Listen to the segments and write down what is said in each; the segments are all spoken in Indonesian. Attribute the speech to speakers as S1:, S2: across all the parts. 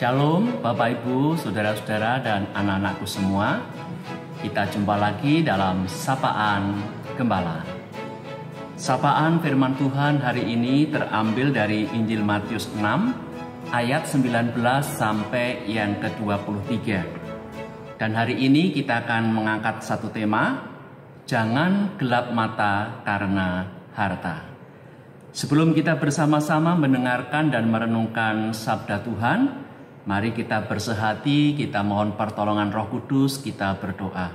S1: Shalom Bapak Ibu, Saudara-saudara dan anak-anakku semua. Kita jumpa lagi dalam Sapaan Gembala. Sapaan firman Tuhan hari ini terambil dari Injil Matius 6 ayat 19 sampai yang ke-23. Dan hari ini kita akan mengangkat satu tema, jangan gelap mata karena harta. Sebelum kita bersama-sama mendengarkan dan merenungkan sabda Tuhan, mari kita bersehati, kita mohon pertolongan Roh Kudus, kita berdoa.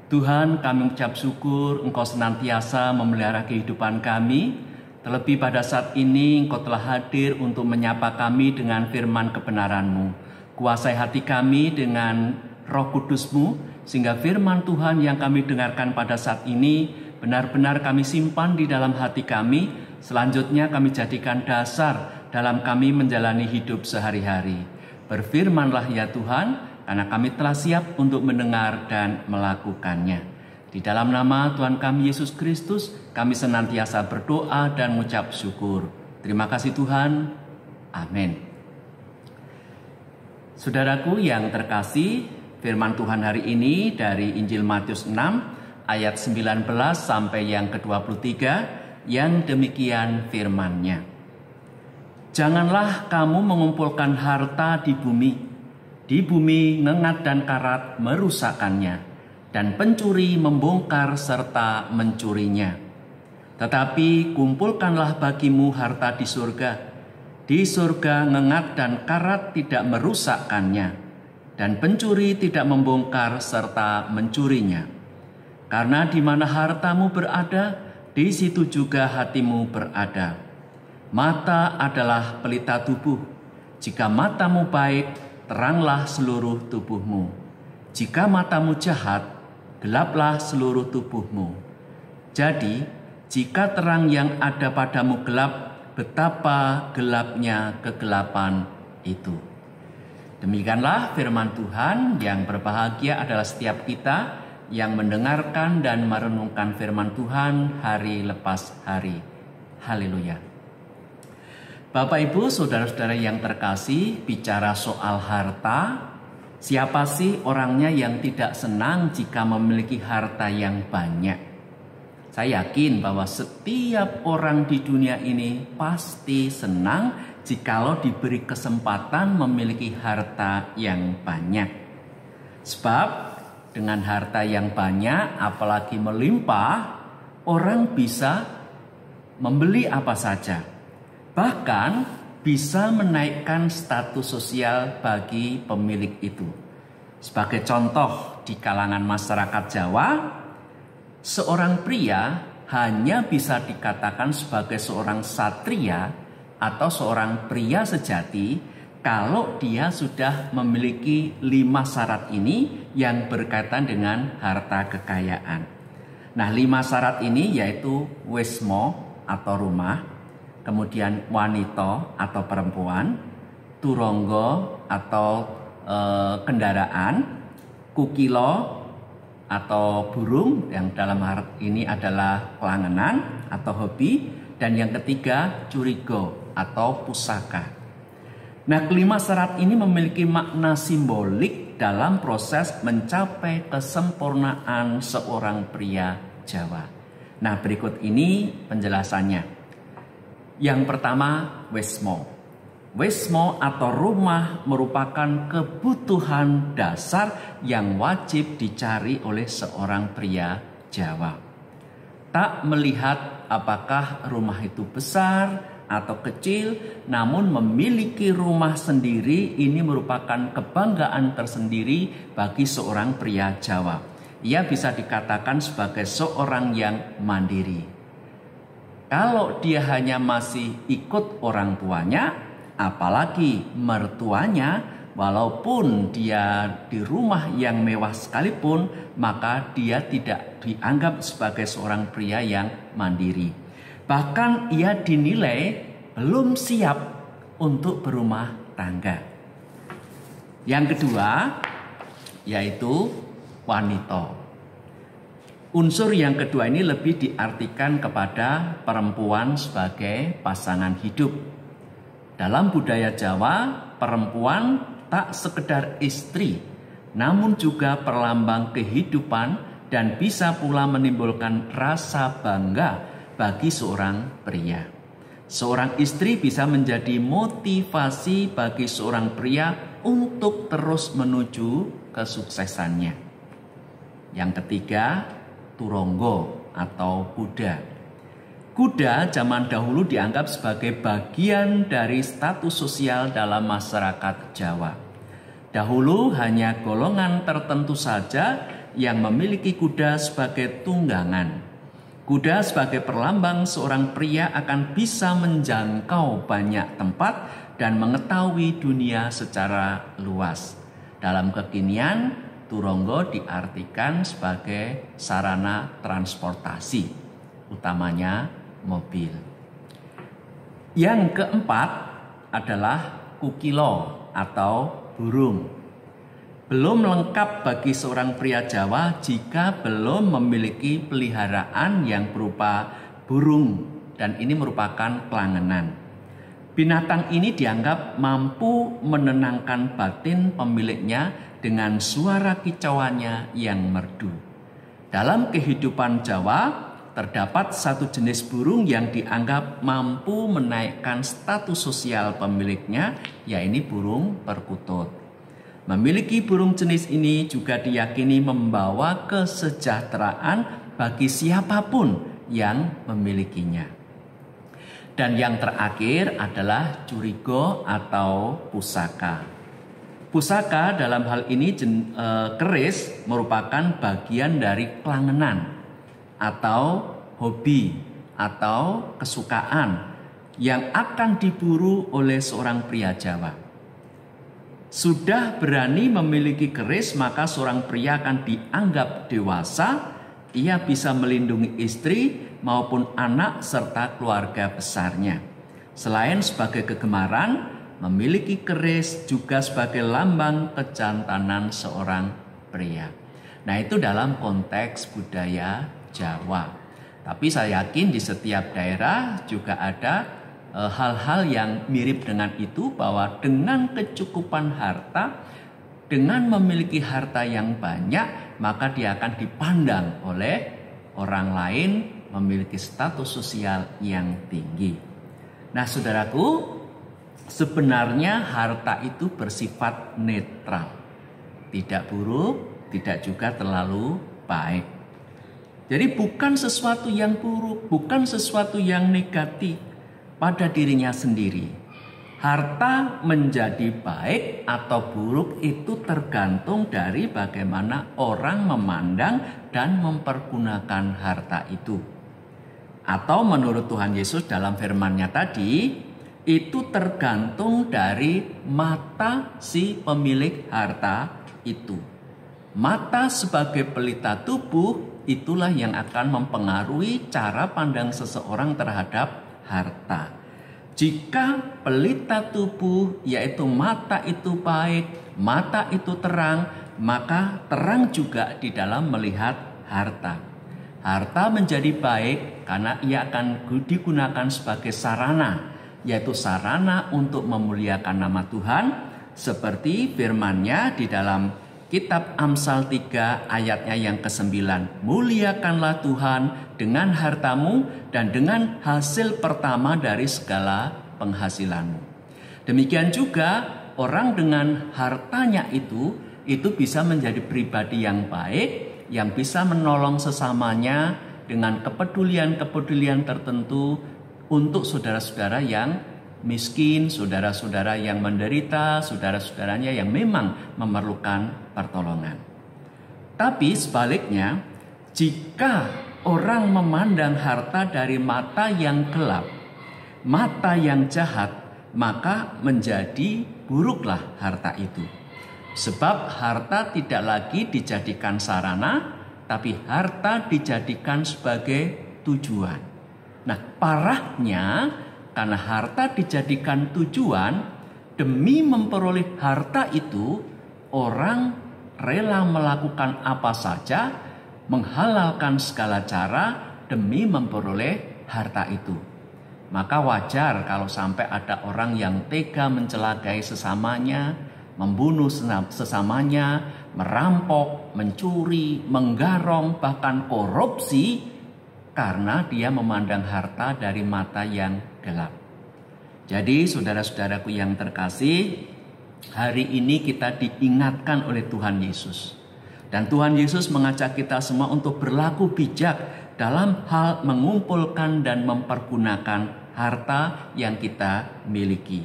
S1: Tuhan, kami mengucap syukur Engkau senantiasa memelihara kehidupan kami. Terlebih pada saat ini Engkau telah hadir untuk menyapa kami dengan firman kebenaran-Mu. Kuasai hati kami dengan Roh Kudus-Mu, sehingga firman Tuhan yang kami dengarkan pada saat ini benar-benar kami simpan di dalam hati kami. Selanjutnya kami jadikan dasar dalam kami menjalani hidup sehari-hari. Berfirmanlah ya Tuhan, karena kami telah siap untuk mendengar dan melakukannya. Di dalam nama Tuhan kami Yesus Kristus, kami senantiasa berdoa dan mengucap syukur. Terima kasih Tuhan. Amin. Saudaraku yang terkasih, firman Tuhan hari ini dari Injil Matius 6 ayat 19 sampai yang ke-23, yang demikian firman-Nya. Janganlah kamu mengumpulkan harta di bumi ngengat dan karat merusakkannya, dan pencuri membongkar serta mencurinya. Tetapi kumpulkanlah bagimu harta di surga ngengat dan karat tidak merusakkannya, dan pencuri tidak membongkar serta mencurinya. Karena di mana hartamu berada, di situ juga hatimu berada. Mata adalah pelita tubuh. Jika matamu baik, teranglah seluruh tubuhmu. Jika matamu jahat, gelaplah seluruh tubuhmu. Jadi, jika terang yang ada padamu gelap, betapa gelapnya kegelapan itu. Demikianlah firman Tuhan. Yang berbahagia adalah setiap kita yang mendengarkan dan merenungkan firman Tuhan hari lepas hari. Haleluya. Bapak Ibu, saudara-saudara yang terkasih, bicara soal harta, siapa sih orangnya yang tidak senang jika memiliki harta yang banyak? Saya yakin bahwa setiap orang di dunia ini pasti senang jikalau diberi kesempatan memiliki harta yang banyak. Sebab dengan harta yang banyak, apalagi melimpah, orang bisa membeli apa saja. Bahkan bisa menaikkan status sosial bagi pemilik itu. Sebagai contoh, di kalangan masyarakat Jawa, seorang pria hanya bisa dikatakan sebagai seorang satria atau seorang pria sejati kalau dia sudah memiliki 5 syarat ini yang berkaitan dengan harta kekayaan. Nah, 5 syarat ini yaitu wesmo atau rumah, kemudian wanita atau perempuan, turonggo atau kendaraan, kukilo atau burung, yang dalam hal ini adalah kelangenan atau hobi, dan yang ketiga curigo atau pusaka. Nah, kelima syarat ini memiliki makna simbolik dalam proses mencapai kesempurnaan seorang pria Jawa. Nah, berikut ini penjelasannya. Yang pertama, wesmo. Wesmo atau rumah merupakan kebutuhan dasar yang wajib dicari oleh seorang pria Jawa. Tak melihat apakah rumah itu besar atau kecil, namun memiliki rumah sendiri ini merupakan kebanggaan tersendiri bagi seorang pria Jawa. Ia bisa dikatakan sebagai seorang yang mandiri. Kalau dia hanya masih ikut orang tuanya, apalagi mertuanya, walaupun dia di rumah yang mewah sekalipun, maka dia tidak dianggap sebagai seorang pria yang mandiri. Bahkan ia dinilai belum siap untuk berumah tangga. Yang kedua, yaitu wanita. Unsur yang kedua ini lebih diartikan kepada perempuan sebagai pasangan hidup. Dalam budaya Jawa, perempuan tak sekedar istri, namun juga perlambang kehidupan dan bisa pula menimbulkan rasa bangga bagi seorang pria. Seorang istri bisa menjadi motivasi bagi seorang pria untuk terus menuju kesuksesannya. Yang ketiga, turonggo atau kuda. Kuda zaman dahulu dianggap sebagai bagian dari status sosial dalam masyarakat Jawa. Dahulu hanya golongan tertentu saja yang memiliki kuda sebagai tunggangan. Kuda sebagai perlambang seorang pria akan bisa menjangkau banyak tempat dan mengetahui dunia secara luas. Dalam kekinian, turonggo diartikan sebagai sarana transportasi, utamanya mobil. Yang keempat adalah kukilo atau burung. Belum lengkap bagi seorang pria Jawa jika belum memiliki peliharaan yang berupa burung, dan ini merupakan kelangenan. Binatang ini dianggap mampu menenangkan batin pemiliknya dengan suara kicauannya yang merdu. Dalam kehidupan Jawa, terdapat satu jenis burung yang dianggap mampu menaikkan status sosial pemiliknya, yaitu burung perkutut. Memiliki burung jenis ini juga diyakini membawa kesejahteraan bagi siapapun yang memilikinya. Dan yang terakhir adalah curigo atau pusaka. Pusaka dalam hal ini keris merupakan bagian dari kelangenan atau hobi atau kesukaan yang akan diburu oleh seorang pria Jawa. Sudah berani memiliki keris, maka seorang pria akan dianggap dewasa. Ia bisa melindungi istri maupun anak serta keluarga besarnya. Selain sebagai kegemaran, memiliki keris juga sebagai lambang kejantanan seorang pria. Nah, itu dalam konteks budaya Jawa. Tapi saya yakin di setiap daerah juga ada hal-hal yang mirip dengan itu, bahwa dengan kecukupan harta, dengan memiliki harta yang banyak, maka dia akan dipandang oleh orang lain memiliki status sosial yang tinggi. Nah, saudaraku, sebenarnya harta itu bersifat netral, tidak buruk, tidak juga terlalu baik. Jadi bukan sesuatu yang buruk, bukan sesuatu yang negatif pada dirinya sendiri. Harta menjadi baik atau buruk itu tergantung dari bagaimana orang memandang dan mempergunakan harta itu. Atau menurut Tuhan Yesus dalam firman-Nya tadi, itu tergantung dari mata si pemilik harta itu. Mata sebagai pelita tubuh itulah yang akan mempengaruhi cara pandang seseorang terhadap harta. Jika pelita tubuh yaitu mata itu baik, mata itu terang, maka terang juga di dalam melihat harta. Harta menjadi baik karena ia akan digunakan sebagai sarana, yaitu sarana untuk memuliakan nama Tuhan, seperti firman-Nya di dalam Kitab Amsal 3 ayatnya yang ke-9. Muliakanlah Tuhan dengan hartamu dan dengan hasil pertama dari segala penghasilanmu. Demikian juga orang dengan hartanya itu bisa menjadi pribadi yang baik, yang bisa menolong sesamanya dengan kepedulian-kepedulian tertentu untuk saudara-saudara yang miskin, saudara-saudara yang menderita, saudara-saudaranya yang memang memerlukan pertolongan. Tapi sebaliknya, jika orang memandang harta dari mata yang gelap, mata yang jahat, maka menjadi buruklah harta itu. Sebab harta tidak lagi dijadikan sarana, tapi harta dijadikan sebagai tujuan. Nah, parahnya karena harta dijadikan tujuan, demi memperoleh harta itu, orang rela melakukan apa saja, menghalalkan segala cara demi memperoleh harta itu. maka wajar kalau sampai ada orang yang tega mencelakai sesamanya, membunuh sesamanya, merampok, mencuri, menggarong, bahkan korupsi karena dia memandang harta dari mata yang gelap. Jadi saudara-saudaraku yang terkasih, hari ini kita diingatkan oleh Tuhan Yesus. Dan Tuhan Yesus mengajak kita semua untuk berlaku bijak dalam hal mengumpulkan dan mempergunakan harta yang kita miliki.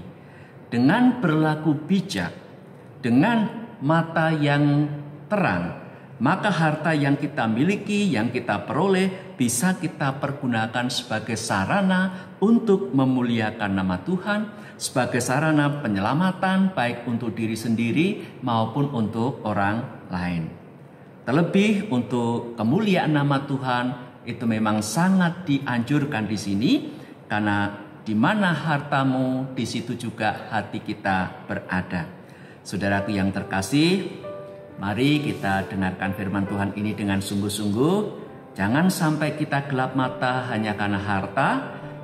S1: Dengan berlaku bijak, dengan mata yang terang, maka harta yang kita miliki, yang kita peroleh, bisa kita pergunakan sebagai sarana untuk memuliakan nama Tuhan, sebagai sarana penyelamatan baik untuk diri sendiri maupun untuk orang lain. Terlebih untuk kemuliaan nama Tuhan itu memang sangat dianjurkan di sini, karena di mana hartamu, di situ juga hati kita berada. Saudaraku yang terkasih, mari kita dengarkan firman Tuhan ini dengan sungguh-sungguh. Jangan sampai kita gelap mata hanya karena harta,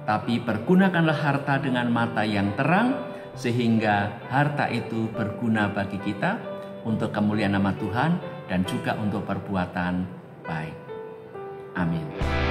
S1: tapi pergunakanlah harta dengan mata yang terang, sehingga harta itu berguna bagi kita untuk kemuliaan nama Tuhan dan juga untuk perbuatan baik. Amin.